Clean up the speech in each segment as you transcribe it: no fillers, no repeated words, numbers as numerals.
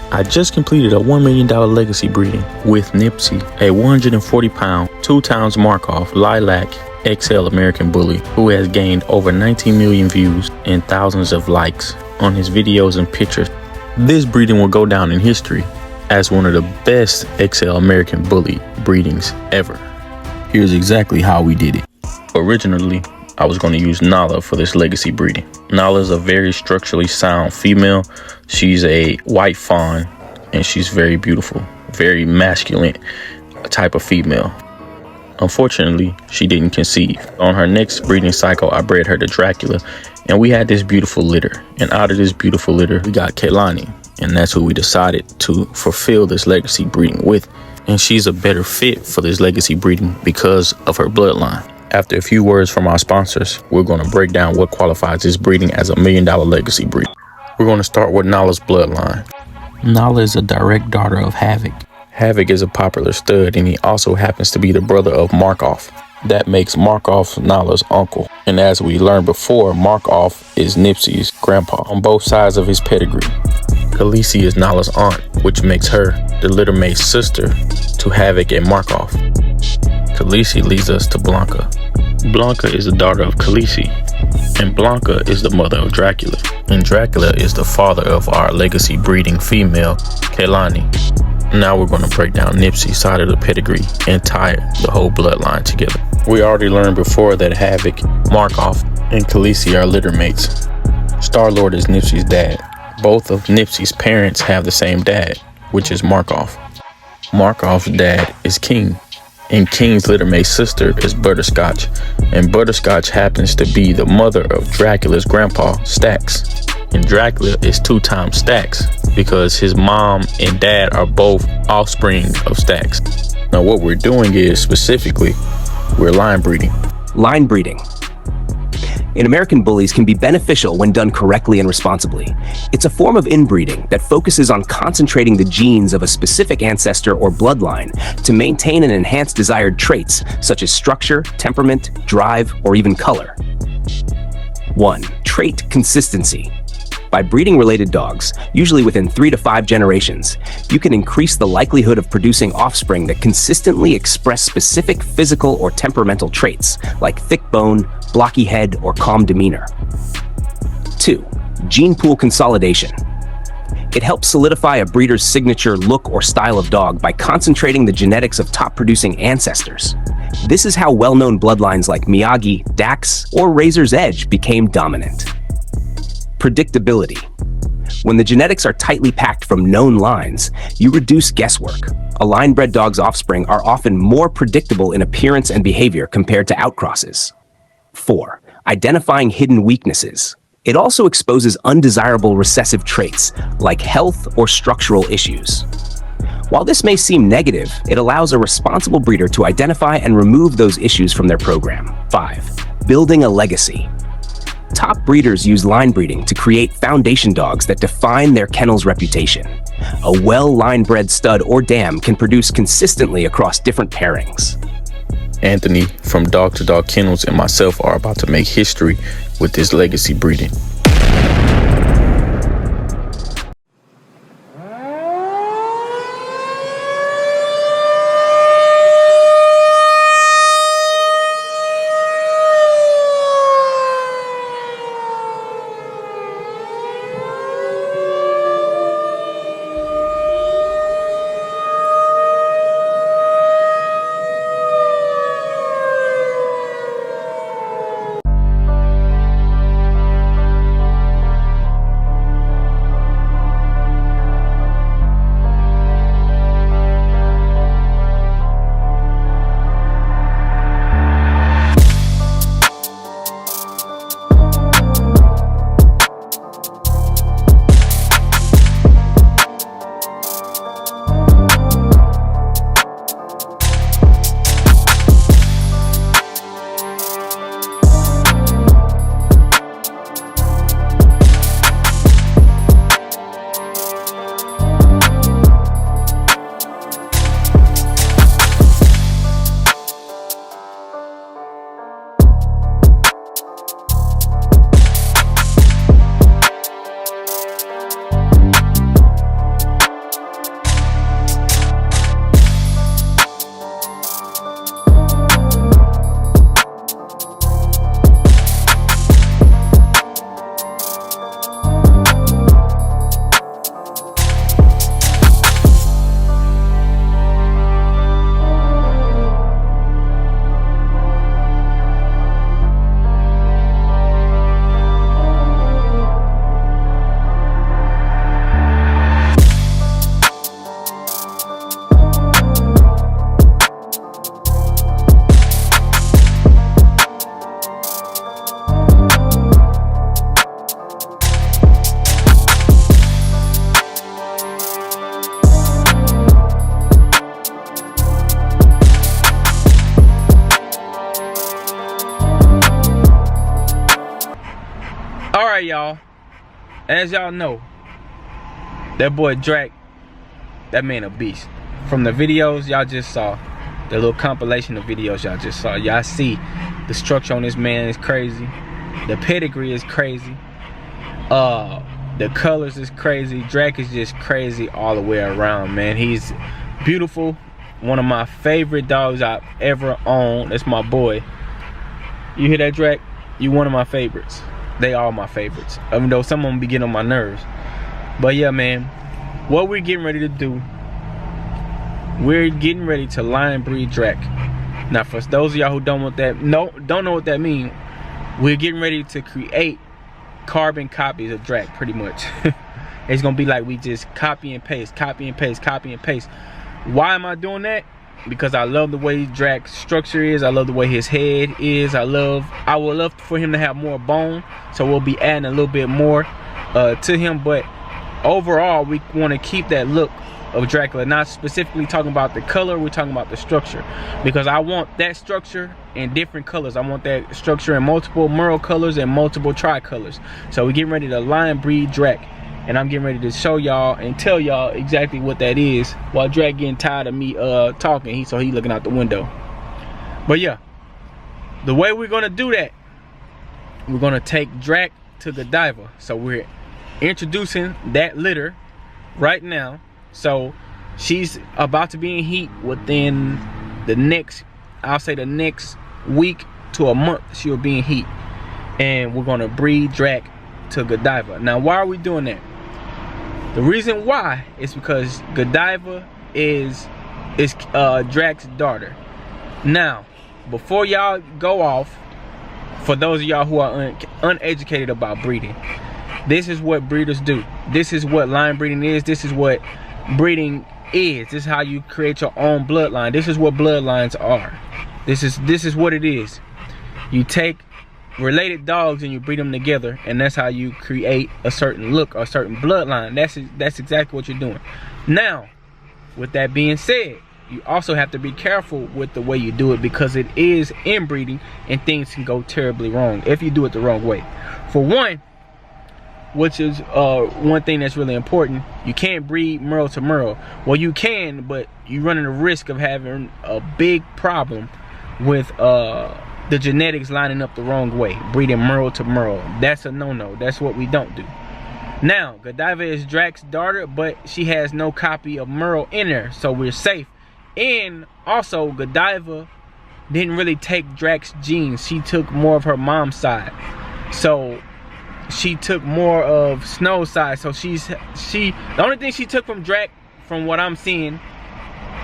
I just completed a $1 million legacy breeding with Nipsey, a 140-pound, 2x Markov Lilac XL American Bully who has gained over 19 million views and thousands of likes on his videos and pictures. This breeding will go down in history as one of the best XL American Bully breedings ever. Here's exactly how we did it. Originally, I was going to use Nala for this legacy breeding. Nala is a very structurally sound female. She's a white fawn and she's very beautiful, very masculine type of female. Unfortunately, she didn't conceive. On her next breeding cycle, I bred her to Dracula and we had this beautiful litter. And out of this beautiful litter, we got Kehlani, and that's who we decided to fulfill this legacy breeding with. And she's a better fit for this legacy breeding because of her bloodline. After a few words from our sponsors, we're going to break down what qualifies this breeding as a $1 million legacy breed. We're going to start with Nala's bloodline. Nala is a direct daughter of Havoc. Havoc is a popular stud and he also happens to be the brother of Markov. That makes Markov Nala's uncle. And as we learned before, Markov is Nipsey's grandpa on both sides of his pedigree. Khaleesi is Nala's aunt, which makes her the littermate sister to Havoc and Markov. Khaleesi leads us to Blanca. Blanca is the daughter of Khaleesi, and Blanca is the mother of Dracula. And Dracula is the father of our legacy breeding female, Kehlani. Now we're going to break down Nipsey's side of the pedigree and tie the whole bloodline together. We already learned before that Havoc, Markov, and Khaleesi are littermates. Star-Lord is Nipsey's dad. Both of Nipsey's parents have the same dad, which is Markov. Markov's dad is King, and King's littermate sister is Butterscotch, and Butterscotch happens to be the mother of Dracula's grandpa, Stax. And Dracula is 2x Stax because his mom and dad are both offspring of Stax. Now what we're doing is specifically, we're line breeding. Line breeding in American bullies can be beneficial when done correctly and responsibly. It's a form of inbreeding that focuses on concentrating the genes of a specific ancestor or bloodline to maintain and enhance desired traits such as structure, temperament, drive, or even color. 1. Trait consistency. By breeding related dogs, usually within 3 to 5 generations, you can increase the likelihood of producing offspring that consistently express specific physical or temperamental traits, like thick bone, blocky head, or calm demeanor. 2. Gene pool consolidation. It helps solidify a breeder's signature look or style of dog by concentrating the genetics of top-producing ancestors. This is how well-known bloodlines like Miyagi, Dax, or Razor's Edge became dominant. Predictability. When the genetics are tightly packed from known lines, you reduce guesswork. A line-bred dog's offspring are often more predictable in appearance and behavior compared to outcrosses. 4. Identifying hidden weaknesses. It also exposes undesirable recessive traits, like health or structural issues. While this may seem negative, it allows a responsible breeder to identify and remove those issues from their program. 5. Building a legacy. Top breeders use line breeding to create foundation dogs that define their kennel's reputation. A well-line-bred stud or dam can produce consistently across different pairings. Anthony from Dog to Dog Kennels and myself are about to make history with this legacy breeding. as y'all know, that boy Drac, that man a beast. From the videos y'all just saw, the little compilation of videos y'all just saw, y'all see the structure on this man is crazy. The pedigree is crazy. The colors is crazy. Drac is just crazy all the way around, man. He's beautiful. One of my favorite dogs I've ever owned. That's my boy. You hear that, Drac? You one of my favorites. They are my favorites, even though some of them be getting on my nerves. But yeah, man, what we're getting ready to do, we're getting ready to line breed Drac. Now, for those of y'all who don't know what that means, we're getting ready to create carbon copies of Drac, pretty much. It's gonna be like we just copy and paste, copy and paste, copy and paste. Why am I doing that? Because I love the way Drac's structure is. I love the way his head is. I would love for him to have more bone, so we'll be adding a little bit more to him. But overall, we want to keep that look of Dracula. Not specifically talking about the color, we're talking about the structure, because I want that structure in different colors. I want that structure in multiple merle colors and multiple tricolors. So we're getting ready to line breed Drac, and I'm getting ready to show y'all and tell y'all exactly what that is, while Drac getting tired of me talking. So he looking out the window. But yeah, the way we're gonna do that, we're gonna take Drac to Gdiva. So we're introducing that litter right now. So she's about to be in heat within the next, I'll say the next week to a month, she'll be in heat. And we're gonna breed Drac to Gdiva. Now, why are we doing that? The reason why is because Gdiva is Drac's daughter. Now, before y'all go off, for those of y'all who are uneducated about breeding, this is what breeders do. This is what line breeding is. This is what breeding is. This is how you create your own bloodline. This is what bloodlines are. This is what it is. You take related dogs and you breed them together, and that's how you create a certain look or a certain bloodline. That's exactly what you're doing. Now, with that being said, you also have to be careful with the way you do it, because it is inbreeding and things can go terribly wrong if you do it the wrong way. For one, which is one thing that's really important, you can't breed merle to merle. Well, you can, but you're running the risk of having a big problem with the genetics lining up the wrong way, breeding merle to merle. That's a no-no. That's what we don't do. Now, Gdiva is Drac's daughter, but she has no copy of merle in her, so we're safe. And also, Gdiva didn't really take Drac's genes. She took more of her mom's side, so she took more of Snow's side. So the only thing she took from Drac, from what I'm seeing,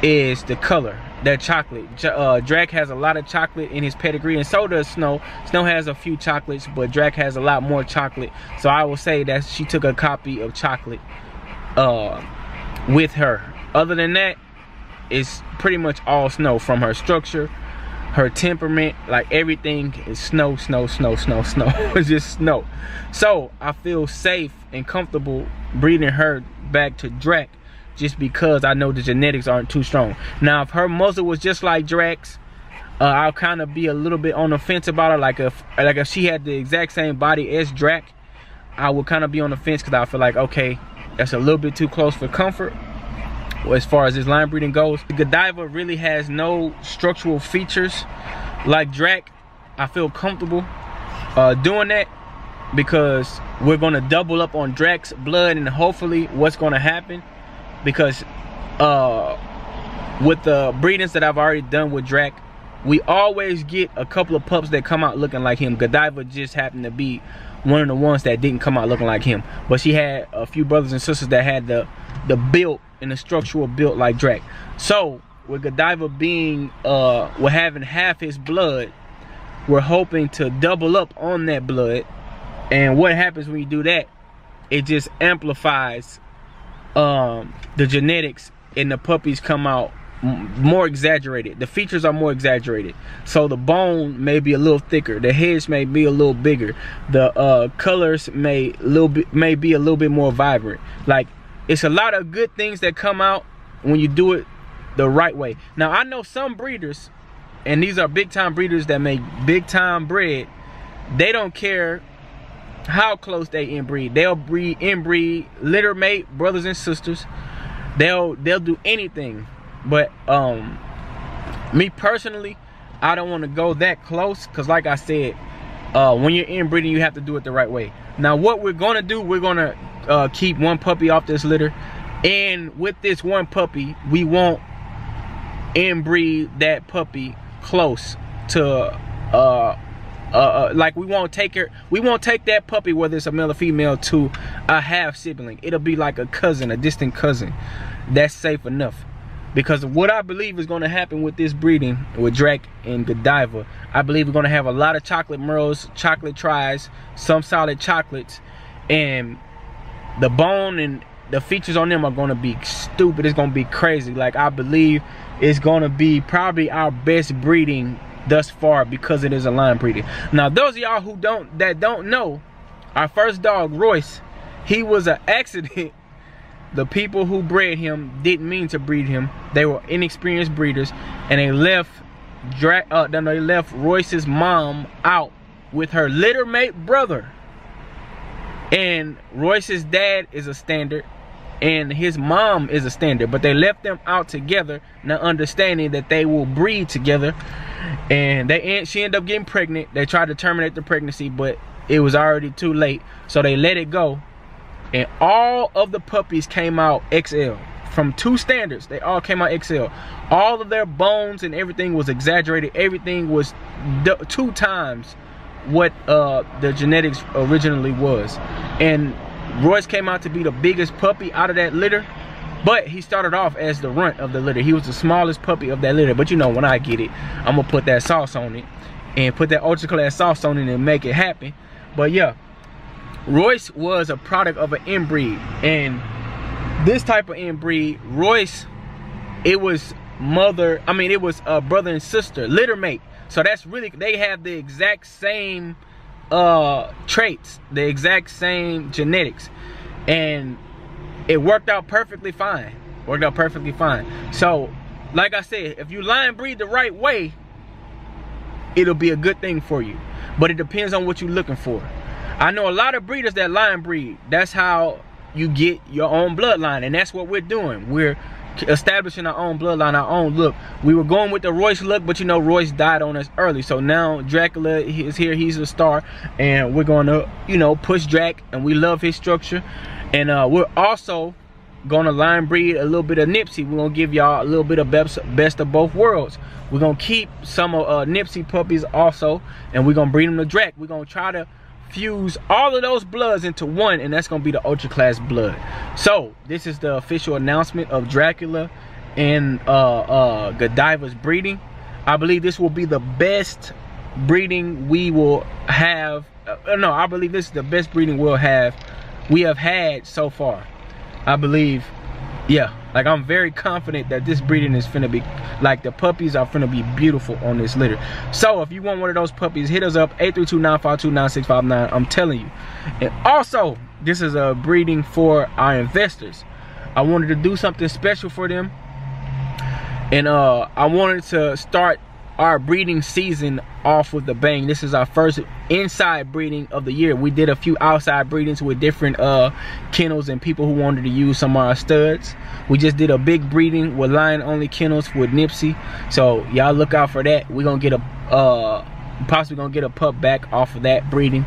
is the color, that chocolate. Drac has a lot of chocolate in his pedigree, and so does Snow. Snow has a few chocolates, but Drac has a lot more chocolate. So I will say that she took a copy of chocolate with her. Other than that, it's pretty much all Snow. From her structure, her temperament, like everything is Snow, Snow, Snow, Snow, Snow. It's just Snow. So I feel safe and comfortable breeding her back to Drac, just because I know the genetics aren't too strong. Now, if her muzzle was just like Drac's, I'll kind of be a little bit on the fence about her. Like if she had the exact same body as Drac, I would kind of be on the fence, because I feel like, okay, that's a little bit too close for comfort. Well, as far as this line breeding goes, Gdiva really has no structural features like Drac. I feel comfortable doing that, because we're gonna double up on Drac's blood, and hopefully what's gonna happen, because with the breedings that I've already done with Drac, we always get a couple of pups that come out looking like him. Gdiva just happened to be one of the ones that didn't come out looking like him, but she had a few brothers and sisters that had the build and the structural build like Drac. So with Gdiva being with having half his blood, we're hoping to double up on that blood. And what happens when you do that, it just amplifies the genetics, and the puppies come out more exaggerated. The features are more exaggerated, so the bone may be a little thicker, the heads may be a little bigger, the colors may be a little bit more vibrant. Like, it's a lot of good things that come out when you do it the right way. Now, I know some breeders, and these are big time breeders that make big time bread, they don't care how close they inbreed. They'll inbreed litter mate, brothers and sisters. They'll do anything. But me personally, I don't want to go that close, because like I said, when you're inbreeding, you have to do it the right way. Now what we're gonna do, we're gonna keep one puppy off this litter, and with this one puppy, we won't inbreed that puppy close to like we won't take that puppy, whether it's a male or female, to a half sibling. It'll be like a cousin, a distant cousin. That's safe enough. Because what I believe is going to happen with this breeding with Drac and Gdiva, I believe we're going to have a lot of chocolate merles, chocolate tries, some solid chocolates, and the bone and the features on them are going to be stupid. It's going to be crazy. Like, I believe it's going to be probably our best breeding thus far, because it is a line breeding. Now, those of y'all who don't know, our first dog, Royce, he was an accident. The people who bred him didn't mean to breed him. They were inexperienced breeders, and they left Royce's mom out with her litter mate brother. And Royce's dad is a standard, and his mom is a standard, but they left them out together, not understanding that they will breed together. And she ended up getting pregnant. They tried to terminate the pregnancy, but it was already too late, so they let it go. And all of the puppies came out XL. From 2 standards, they all came out XL. All of their bones and everything was exaggerated. Everything was 2 times what the genetics originally was. And Royce came out to be the biggest puppy out of that litter, but he started off as the runt of the litter. He was the smallest puppy of that litter. But you know, when I get it, I'm gonna put that sauce on it, and put that ultra class sauce on it and make it happen. But yeah, Royce was a product of an inbreed, and this type of inbreed, Royce, it was a brother and sister, litter mate. So that's really, they have the exact same traits, the exact same genetics, and it worked out perfectly fine. So, like I said, if you line breed the right way, it'll be a good thing for you. But it depends on what you're looking for. I know a lot of breeders that line breed. That's how you get your own bloodline, and that's what we're doing. We're establishing our own bloodline, our own look. We were going with the Royce look, but you know, Royce died on us early. So now Dracula is here. He's a star, and we're going to, you know, push Drac, and we love his structure. And we're also going to line breed a little bit of Nipsey. We're going to give y'all a little bit of best of both worlds. We're going to keep some of Nipsey puppies also, and we're going to breed them to Drac. We're going to try to fuse all of those bloods into one, and that's gonna be the ultra class blood. So this is the official announcement of Dracula and Gdiva's breeding. I believe this will be the best breeding we will have. I believe this is the best breeding we have had so far. I believe, yeah, like, I'm very confident that this breeding is finna be, like, the puppies are finna be beautiful on this litter. So if you want one of those puppies, hit us up, 832-952-9659. I'm telling you. And also, this is a breeding for our investors. I wanted to do something special for them, and I wanted to start our breeding season off with a bang. This is our first inside breeding of the year. We did a few outside breedings with different kennels and people who wanted to use some of our studs. We just did a big breeding with lion only kennels with Nipsey, so y'all look out for that. We're gonna get possibly gonna get a pup back off of that breeding.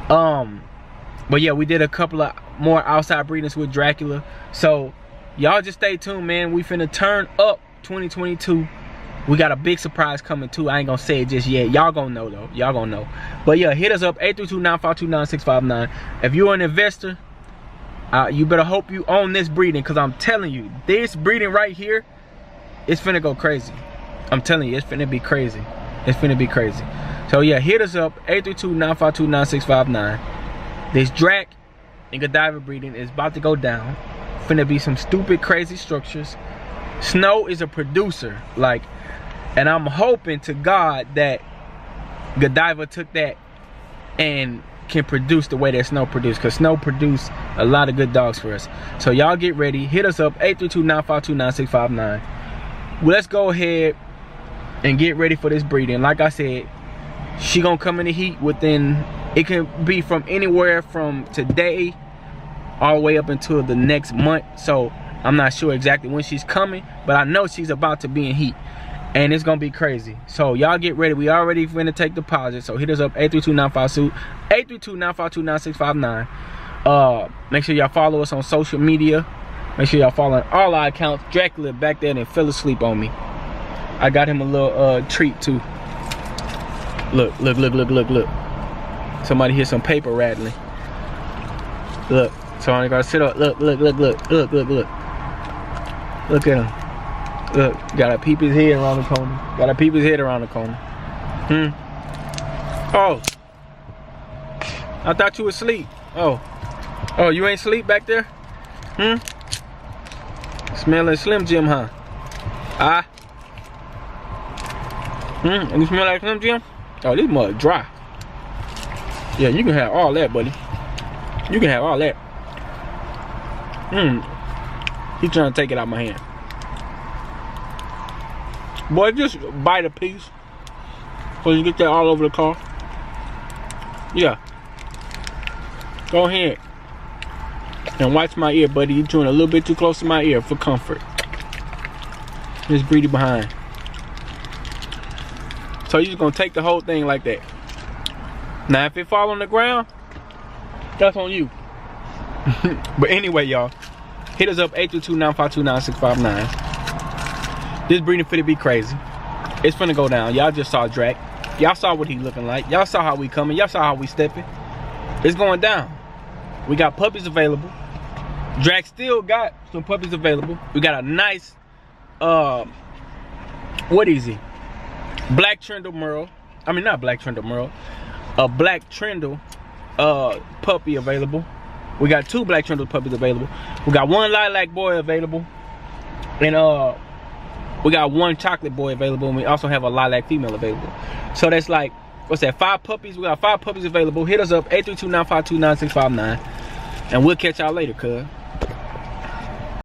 But yeah, we did a couple of more outside breedings with Dracula, so y'all just stay tuned, man. We finna turn up 2022. We got a big surprise coming too. I ain't gonna say it just yet. Y'all gonna know though. Y'all gonna know. But yeah, hit us up, 832-952-9659. If you're an investor, you better hope you own this breeding, because I'm telling you, this breeding right here, it's finna go crazy. I'm telling you, it's finna be crazy. It's finna be crazy. So yeah, hit us up, 832-952-9659. This Drac and Gdiva breeding is about to go down. Finna be some stupid, crazy structures. Snow is a producer, like, and I'm hoping to God that Gdiva took that and can produce the way that Snow produced, because Snow produced a lot of good dogs for us. So y'all get ready. Hit us up, 832-952-9659. Let's go ahead and get ready for this breeding. Like I said, she gonna come in the heat within It can be from anywhere from today all the way up until the next month. So I'm not sure exactly when she's coming, but I know she's about to be in heat, and it's gonna be crazy. So y'all get ready. We already finna take deposits. So hit us up 832-952, 832-952-9659. Make sure y'all follow us on social media. Make sure y'all following all our accounts. Dracula back there and fell asleep on me. I got him a little treat too. Look. Somebody hear some paper rattling. Look, somebody gotta sit up. Look. Look at him. Look, gotta peep his head around the corner. Oh, I thought you was asleep. Oh, you ain't sleep back there? Smelling Slim Jim, huh? You smell like Slim Jim? Oh, this mud dry. Yeah, you can have all that, buddy. You can have all that. He's trying to take it out of my hand. Boy, just bite a piece so you get that all over the car. Yeah. Go ahead and watch my ear, buddy. You're doing a little bit too close to my ear for comfort. Just breathe it behind. So you're just gonna take the whole thing like that. Now, if it fall on the ground, that's on you. But anyway, y'all, hit us up 832-952-9659. This breeding finna be crazy. It's finna go down. Y'all just saw Drac. Y'all saw what he looking like. Y'all saw how we coming. Y'all saw how we stepping. It's going down. We got puppies available. Drac still got some puppies available. We got a nice, what is he? Black Trindle Merle. I mean, not Black Trindle Merle. A Black Trindle puppy available. We got 2 Black Trindle puppies available. We got 1 Lilac boy available. And we got 1 chocolate boy available. And we also have a lilac female available. So that's like, what's that, 5 puppies? We got 5 puppies available. Hit us up 832-952-9659. And we'll catch y'all later, cuz.